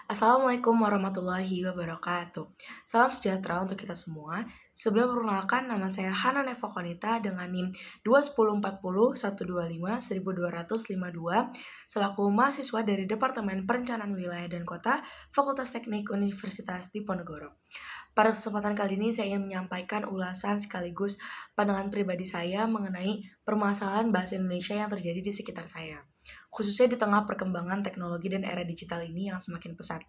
Assalamualaikum warahmatullahi wabarakatuh. Salam sejahtera untuk kita semua. Sebelum perkenalkan, nama saya Hana Nevokonita dengan NIM 21040125122 selaku mahasiswa dari Departemen Perencanaan Wilayah dan Kota, Fakultas Teknik Universitas Diponegoro. Pada kesempatan kali ini saya ingin menyampaikan ulasan sekaligus pandangan pribadi saya mengenai permasalahan bahasa Indonesia yang terjadi di sekitar saya, khususnya di tengah perkembangan teknologi dan era digital ini yang semakin pesat.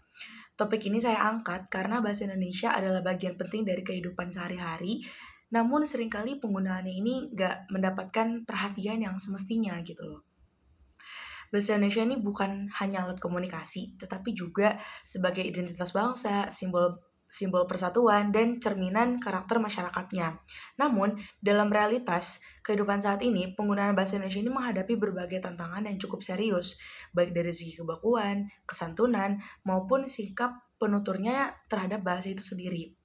Topik ini saya angkat karena bahasa Indonesia adalah bagian penting dari kehidupan sehari-hari, namun seringkali penggunaannya ini nggak mendapatkan perhatian yang semestinya gitu loh. Bahasa Indonesia ini bukan hanya alat komunikasi, tetapi juga sebagai identitas bangsa, simbol persatuan, dan cerminan karakter masyarakatnya. Namun, dalam realitas kehidupan saat ini, penggunaan bahasa Indonesia ini menghadapi berbagai tantangan yang cukup serius, baik dari segi kebakuan, kesantunan, maupun sikap penuturnya terhadap bahasa itu sendiri.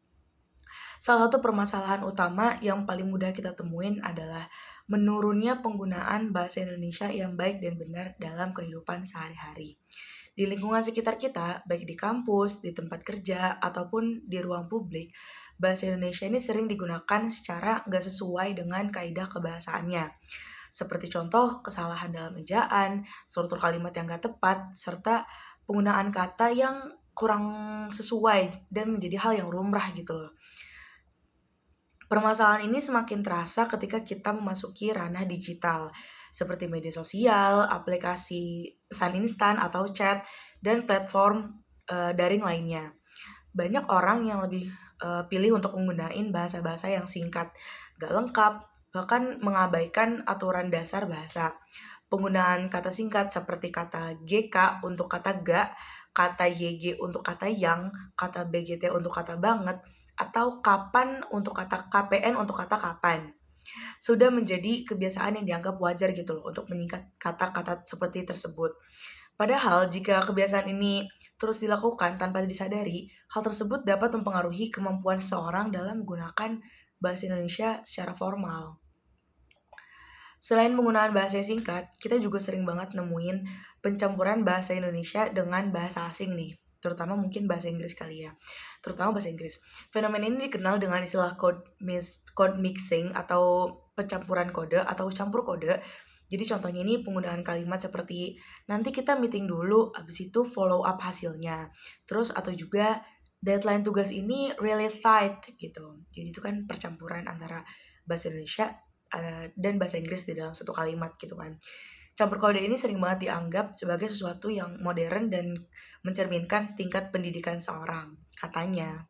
Salah satu permasalahan utama yang paling mudah kita temuin adalah menurunnya penggunaan bahasa Indonesia yang baik dan benar dalam kehidupan sehari-hari. Di lingkungan sekitar kita, baik di kampus, di tempat kerja, ataupun di ruang publik, bahasa Indonesia ini sering digunakan secara nggak sesuai dengan kaidah kebahasaannya. Seperti contoh kesalahan dalam ejaan, struktur kalimat yang nggak tepat, serta penggunaan kata yang kurang sesuai dan menjadi hal yang lumrah gitu loh. Permasalahan ini semakin terasa ketika kita memasuki ranah digital, seperti media sosial, aplikasi pesan instan atau chat, dan platform daring lainnya. Banyak orang yang lebih pilih untuk menggunakan bahasa-bahasa yang singkat, gak lengkap, bahkan mengabaikan aturan dasar bahasa. Penggunaan kata singkat seperti kata GK untuk kata gak, kata YG untuk kata yang, kata BGT untuk kata banget, atau kapan untuk kata KPN untuk kata kapan. Sudah menjadi kebiasaan yang dianggap wajar gitu loh untuk menyingkat kata-kata seperti tersebut. Padahal jika kebiasaan ini terus dilakukan tanpa disadari, hal tersebut dapat mempengaruhi kemampuan seseorang dalam menggunakan bahasa Indonesia secara formal. Selain penggunaan bahasa yang singkat, kita juga sering banget nemuin pencampuran bahasa Indonesia dengan bahasa asing nih, terutama mungkin bahasa Inggris kali ya, terutama bahasa Inggris. Fenomena ini dikenal dengan istilah code mixing atau pencampuran kode atau campur kode. Jadi contohnya ini penggunaan kalimat seperti nanti kita meeting dulu, abis itu follow up hasilnya. Terus atau juga deadline tugas ini really tight gitu. Jadi itu kan percampuran antara bahasa Indonesia dan bahasa Inggris di dalam satu kalimat gitu kan. Campur kode ini sering banget dianggap sebagai sesuatu yang modern dan mencerminkan tingkat pendidikan seorang, katanya.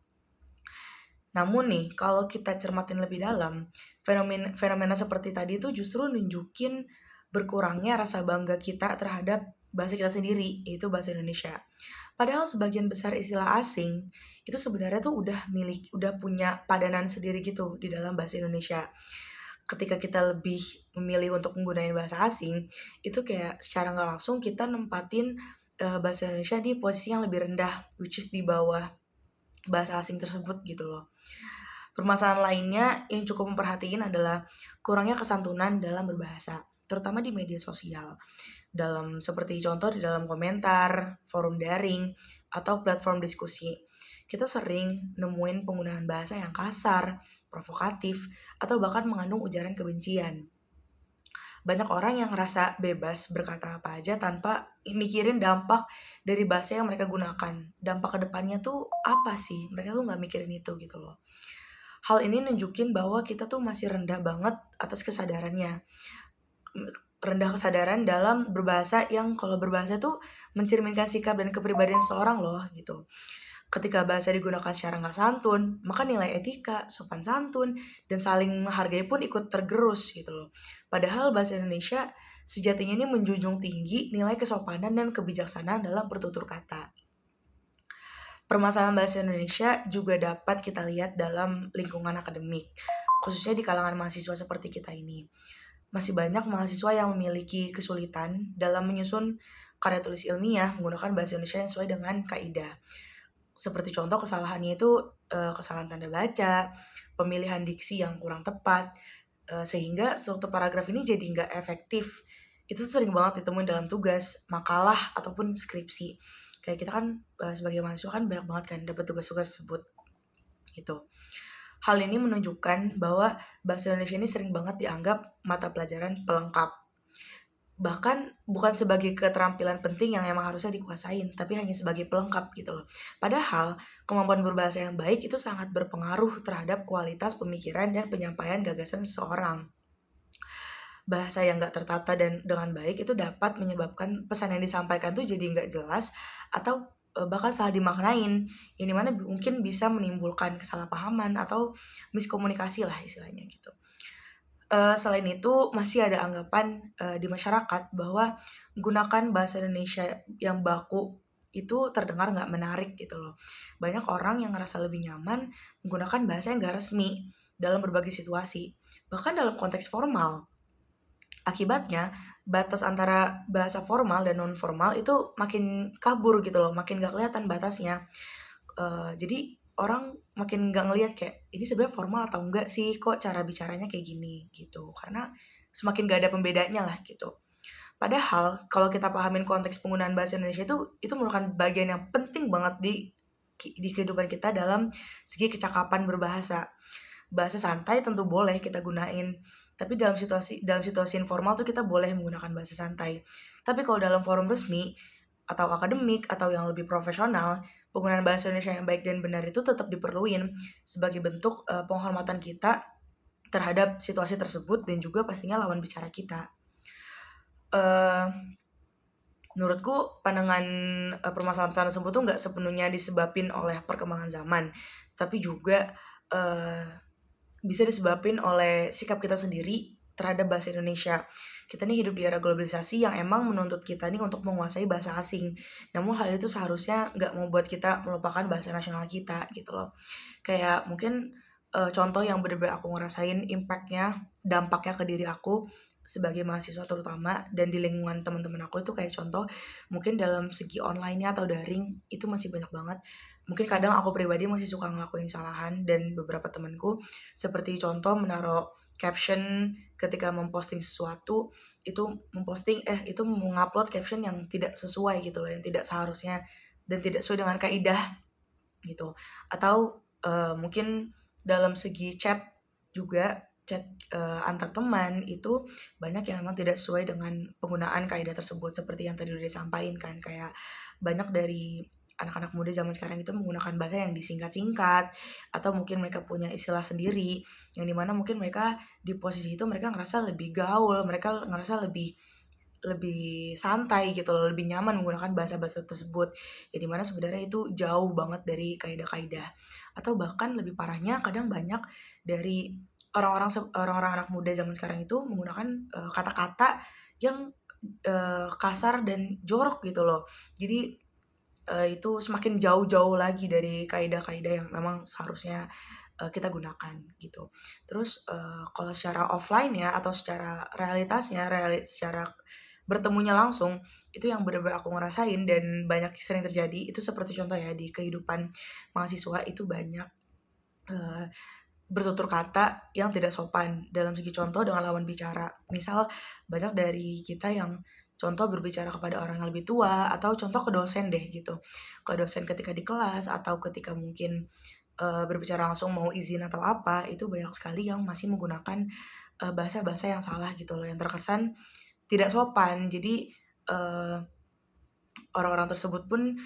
Namun nih, kalau kita cermatin lebih dalam, fenomena seperti tadi itu justru nunjukin berkurangnya rasa bangga kita terhadap bahasa kita sendiri, yaitu bahasa Indonesia. Padahal sebagian besar istilah asing itu sebenarnya tuh udah punya padanan sendiri gitu di dalam bahasa Indonesia. Ketika kita lebih memilih untuk menggunakan bahasa asing, itu kayak secara nggak langsung kita nempatin bahasa Indonesia di posisi yang lebih rendah, which is di bawah bahasa asing tersebut gitu loh. Permasalahan lainnya yang cukup memperhatiin adalah kurangnya kesantunan dalam berbahasa, terutama di media sosial. Seperti contoh di dalam komentar, forum daring, atau platform diskusi. Kita sering nemuin penggunaan bahasa yang kasar, provokatif, atau bahkan mengandung ujaran kebencian. Banyak orang yang ngerasa bebas berkata apa aja tanpa mikirin dampak dari bahasa yang mereka gunakan. Dampak kedepannya tuh apa sih? Mereka tuh nggak mikirin itu gitu loh. Hal ini nunjukin bahwa kita tuh masih rendah banget atas kesadarannya. Rendah kesadaran dalam berbahasa yang kalau berbahasa tuh mencerminkan sikap dan kepribadian seorang loh gitu. Ketika bahasa digunakan secara nggak santun, maka nilai etika, sopan santun, dan saling menghargai pun ikut tergerus gitu loh. Padahal bahasa Indonesia sejatinya ini menjunjung tinggi nilai kesopanan dan kebijaksanaan dalam bertutur kata. Permasalahan bahasa Indonesia juga dapat kita lihat dalam lingkungan akademik, khususnya di kalangan mahasiswa seperti kita ini. Masih banyak mahasiswa yang memiliki kesulitan dalam menyusun karya tulis ilmiah menggunakan bahasa Indonesia yang sesuai dengan kaidah. Seperti contoh kesalahannya itu kesalahan tanda baca, pemilihan diksi yang kurang tepat, sehingga struktur paragraf ini jadi nggak efektif. Itu sering banget ditemuin dalam tugas, makalah, ataupun skripsi. Kayak kita kan sebagai mahasiswa kan banyak banget kan dapat tugas-tugas tersebut gitu. Hal ini menunjukkan bahwa bahasa Indonesia ini sering banget dianggap mata pelajaran pelengkap. Bahkan bukan sebagai keterampilan penting yang emang harusnya dikuasain, tapi hanya sebagai pelengkap gitu loh. Padahal, kemampuan berbahasa yang baik itu sangat berpengaruh terhadap kualitas pemikiran dan penyampaian gagasan seseorang. Bahasa yang nggak tertata dan dengan baik itu dapat menyebabkan pesan yang disampaikan tuh jadi nggak jelas atau bahkan salah dimaknain, yang dimana mungkin bisa menimbulkan kesalahpahaman atau miskomunikasi lah istilahnya gitu. Selain itu masih ada anggapan di masyarakat bahwa menggunakan bahasa Indonesia yang baku itu terdengar nggak menarik gitu loh. Banyak orang yang ngerasa lebih nyaman menggunakan bahasa yang nggak resmi dalam berbagai situasi, bahkan dalam konteks formal. Akibatnya, batas antara bahasa formal dan non formal itu makin kabur gitu loh, makin nggak kelihatan batasnya. Jadi orang makin nggak ngelihat kayak, ini sebenarnya formal atau enggak sih, kok cara bicaranya kayak gini, gitu. Karena semakin nggak ada pembedanya lah gitu. Padahal kalau kita pahamin konteks penggunaan bahasa Indonesia itu merupakan bagian yang penting banget di kehidupan kita dalam segi kecakapan berbahasa. Bahasa santai tentu boleh kita gunain, tapi dalam situasi informal tuh kita boleh menggunakan bahasa santai. Tapi kalau dalam forum resmi atau akademik atau yang lebih profesional, penggunaan bahasa Indonesia yang baik dan benar itu tetap diperluin sebagai bentuk penghormatan kita terhadap situasi tersebut dan juga pastinya lawan bicara kita. Uh, Menurutku pandangan permasalahan tersebut tuh nggak sepenuhnya disebabkan oleh perkembangan zaman, tapi juga uh, bisa disebabkan oleh sikap kita sendiri terhadap bahasa Indonesia. Kita nih hidup di era globalisasi yang emang menuntut kita nih untuk menguasai bahasa asing. Namun hal itu seharusnya nggak membuat kita melupakan bahasa nasional kita gitu loh. Kayak mungkin contoh yang bener-bener aku ngerasain impactnya, dampaknya ke diri aku sebagai mahasiswa terutama dan di lingkungan teman-teman aku itu kayak contoh mungkin dalam segi online-nya atau daring itu masih banyak banget. Mungkin kadang aku pribadi masih suka ngelakuin kesalahan dan beberapa temanku seperti contoh menaruh caption ketika memposting sesuatu, itu itu mengupload caption yang tidak sesuai gitu loh, yang tidak seharusnya dan tidak sesuai dengan kaidah gitu. Atau mungkin dalam segi chat juga, chat antar teman itu banyak yang memang tidak sesuai dengan penggunaan kaidah tersebut seperti yang tadi udah disampaikan kan, kayak banyak dari anak-anak muda zaman sekarang itu menggunakan bahasa yang disingkat-singkat atau mungkin mereka punya istilah sendiri yang dimana mungkin mereka di posisi itu mereka ngerasa lebih gaul, mereka ngerasa lebih lebih santai gitu loh, lebih nyaman menggunakan bahasa-bahasa tersebut. Ya dimana sebenarnya itu jauh banget dari kaidah-kaidah. Atau bahkan lebih parahnya kadang banyak dari orang-orang anak muda zaman sekarang itu menggunakan kata-kata yang kasar dan jorok gitu loh. Jadi itu semakin jauh-jauh lagi dari kaidah-kaidah yang memang seharusnya kita gunakan gitu. Terus kalau secara offline ya atau secara realitasnya, secara bertemunya langsung itu yang benar-benar aku ngerasain dan banyak sering terjadi itu seperti contoh ya di kehidupan mahasiswa itu banyak uh, bertutur kata yang tidak sopan dalam segi contoh dengan lawan bicara. Misal banyak dari kita yang contoh berbicara kepada orang yang lebih tua atau contoh ke dosen deh gitu. Ke dosen ketika di kelas atau ketika mungkin berbicara langsung mau izin atau apa, itu banyak sekali yang masih menggunakan bahasa-bahasa yang salah gitu loh, yang terkesan tidak sopan. Jadi orang-orang tersebut pun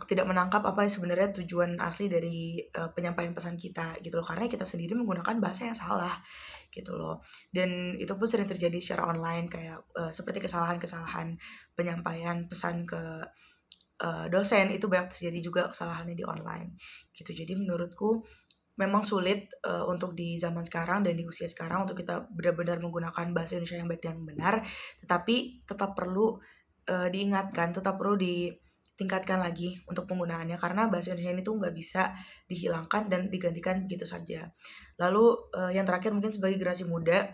tidak menangkap apa yang sebenarnya tujuan asli dari penyampaian pesan kita gitu loh, karena kita sendiri menggunakan bahasa yang salah gitu loh. Dan itu pun sering terjadi secara online kayak seperti kesalahan-kesalahan penyampaian pesan ke dosen itu banyak terjadi juga kesalahannya di online gitu. Jadi menurutku memang sulit untuk di zaman sekarang dan di usia sekarang untuk kita benar-benar menggunakan bahasa Indonesia yang baik dan benar, tetapi tetap perlu diingatkan, tetap perlu ditingkatkan lagi untuk penggunaannya karena bahasa Indonesia ini tuh nggak bisa dihilangkan dan digantikan begitu saja. Lalu yang terakhir mungkin sebagai generasi muda,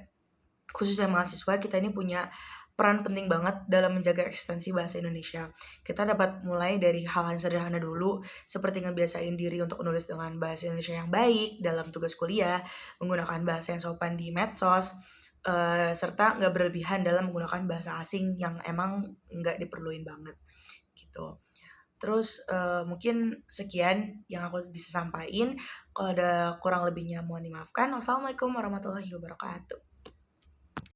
khususnya mahasiswa, kita ini punya peran penting banget dalam menjaga eksistensi bahasa Indonesia. Kita dapat mulai dari hal-hal yang sederhana dulu, seperti ngebiasain diri untuk menulis dengan bahasa Indonesia yang baik dalam tugas kuliah, menggunakan bahasa yang sopan di medsos, serta nggak berlebihan dalam menggunakan bahasa asing yang emang nggak diperluin banget gitu. Terus, mungkin sekian yang aku bisa sampaikan. Kalau ada kurang lebihnya mohon dimaafkan. Wassalamualaikum warahmatullahi wabarakatuh.